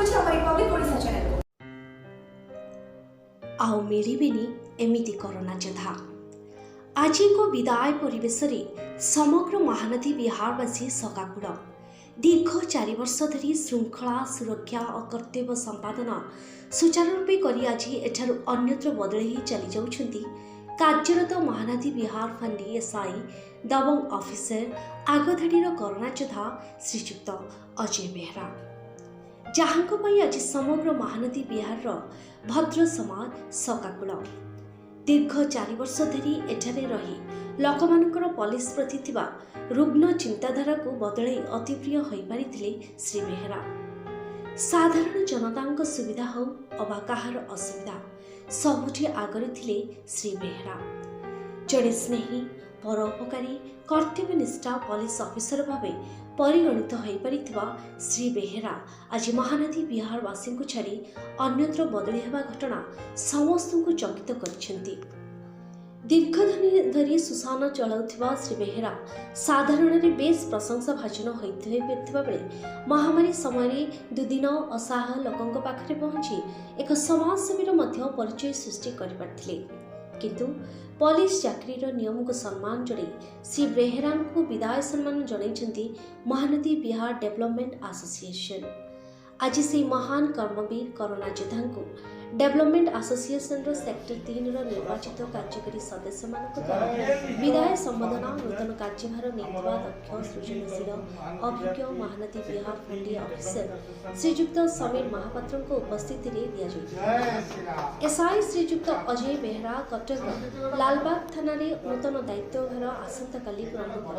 अछि हम Republic Odisha channel को आओ मिलिबेनी एमिति करोना जोद्धा। आज एक विदाय परिवेश समग्र महानदी बिहारवासी सकाकुल दीर्घ 4 वर्ष धरी श्रृंखला सुरक्षा और कर्तव्य संपादन सुचारूपे करी आज एठारु अन्यत्र बदलई चली जाउछंती कार्यरत महानदी बिहार फांडी एसआई दबंग ऑफिसर आगधाड़ीर करोना योद्धा श्रीजुक्त अजय बेहरा, जहांको पई आज समग्र महानदी बिहार भद्र समाज सकाकुल दीर्घ 4 वर्ष धरी एठारे रही लोकमानकर पुलिस प्रति थिबा रुग्ण चिंताधारा को बदलई अति प्रिय होई पारिथिले श्री बेहरा। साधारण जनतांक सुविधा हो अबा कहार असुविधा सबुठी आगरे थिले श्री बेहरा। जड़े स्नेही परोपकारी कर्तव्यनिष्ठा पुलिस ऑफिसर भावे परिगणित हो पारिथिबा श्री बेहरा आज महानदी बिहारवासी को छाड़ी अन्यत्र बदली हेबा घटना समस्त को चकित करिसेंती। दीर्घ धरी सुशासन चलाउथिबा श्री बेहरा साधारण बेस प्रशंसा भाजन होइथिबा बेले महामारी समय 2 दिन असहाय लोकंक पाखरे पहुंची एक समाजसेवीर मध्य परिचय सृष्टि करिपारथिले, किंतु पुलिस चाकरीर नियम को सम्मान जणाई श्री बेहरा को विदाय सम्मान जणाइछंती महानदी बिहार डेवलपमेंट एसोसिएशन। आज से महान कर्मवीर करोना योद्धा को डेवलपमेंट एसोसिएशन सेक्टर 3 निर्वाचित कार्यकारी सदस्य विदाय संबोधना नूतन कार्यभार नहीं दक्ष सृजनशील अभिज्ञ महानदी बिहार फांडी ऑफिसर श्रीजुक्त समीर महापात्र उपस्थिति एसआई श्रीजुक्त अजय बेहरा कटक लालबाग थाना नूतन दायित्वभार आसंता काली ग्रहण कर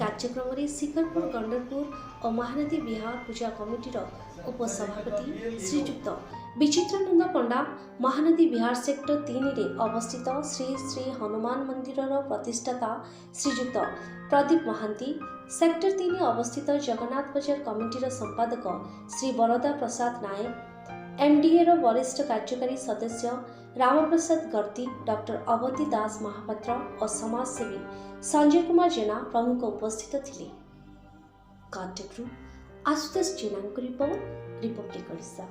कार्यक्रम शिखरपुर गंडरपुर और महानदी बिहार पूजा कमिटीर उपसभापति श्रीजुक्त विचित्रानंद पंडा, महानदी बिहार सेक्टर 3 रे अवस्थित श्री श्री हनुमान मंदिर प्रतिष्ठाता श्रीजुक्त प्रदीप महांती, सेक्टर 3 अवस्थित जगन्नाथ बजार कमिटीर संपादक श्री बरदा प्रसाद नायक, एमडीए वरिष्ठ कार्यकारी सदस्य रामप्रसाद गर्दी, डॉक्टर अवंती दास महापात्र और समाजसेवी संजय कुमार जेना प्रमुख उपस्थित थिले। कटकरू आशुतोष जेना रिपोर्ट, रिपब्लिक ओडिशा।